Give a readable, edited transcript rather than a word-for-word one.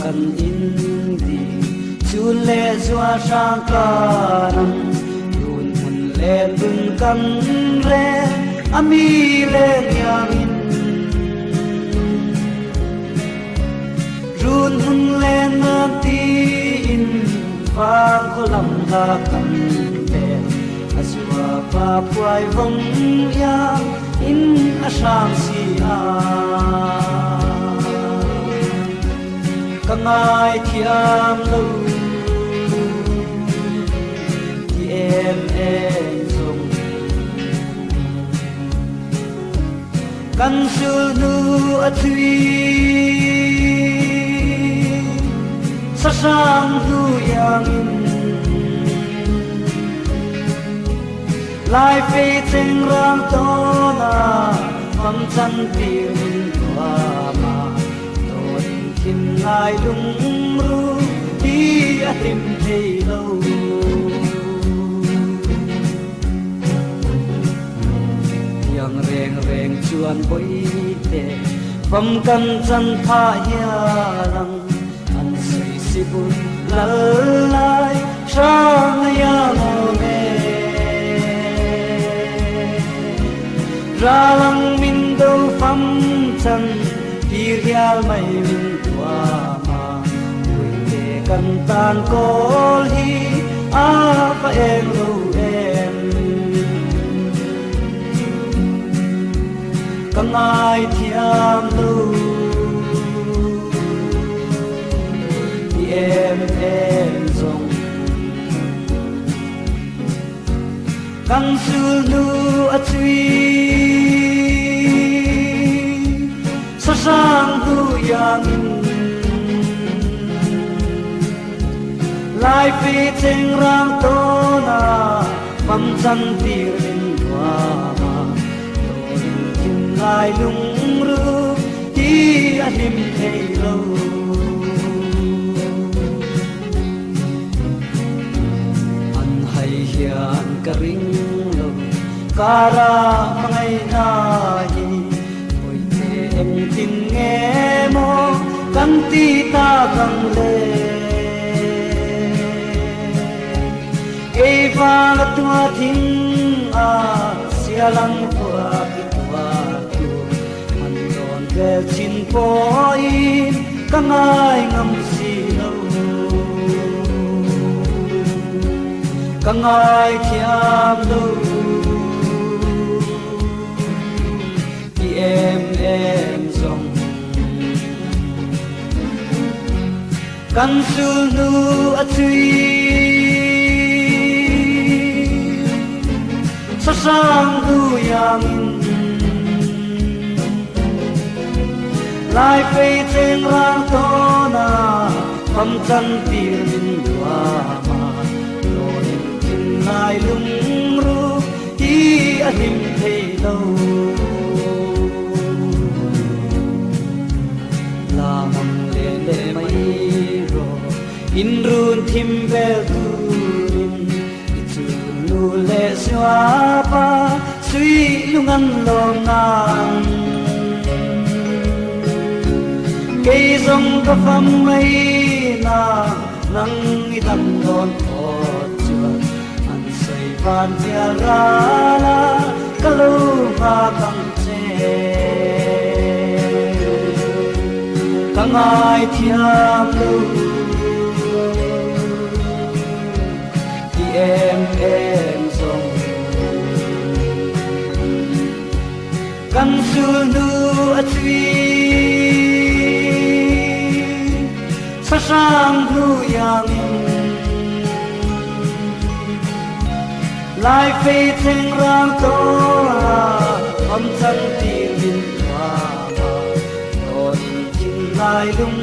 kan in di chun le zua sang kanam yun hun le dun kan re ami le yamin run hun le na ti in fa kolam ha kan te aswa pa puai vong ya in asam si a kangai thiam lo ki em song kan su nu atui sa sang du yang lai fe cheng rang to na mam chan pi min wa ma ton kim lai lung ru ti a tim thei lo yang reng reng chuan boi te pam kan chan tha ya lang an sei si bu lal lai sang ya mo me ra lang min đâu phăm chân hial mai min tua ma quỳ để cần tan col hi a pa em lo em căng ai thiam lu thì em rong căng su nu a chui sa sang du yang lai phi cheng rang to na pam chan ti rin wa ma ton kim lai lung ru ti a lim thei lo an hai hian ka ring lo kara mangai na hi em tin nghe mô căn ti ta gần lệ cây pha là tua thinh à xia lăng qua cái tua tu man đòn về chín phôi các ai ngâm xì lâu các ai thiam lâu thì em rong kan su nu a chui sa sang du yang lai pei cheng rang to na pam chan ti min wa ma loi tin lai lung ru ti a lim thei lo in run thim vel tuin chu nu le swa pa sui lungan lom nang cây rong ka pham mai na nang i tam don po chua an sei van tia ra la ka lo ma kang che kang ai thiam lu em rong kan su nu a chui sa sang du yang lai pei cheng rang to am chan ti min wa ma ton kim lai lung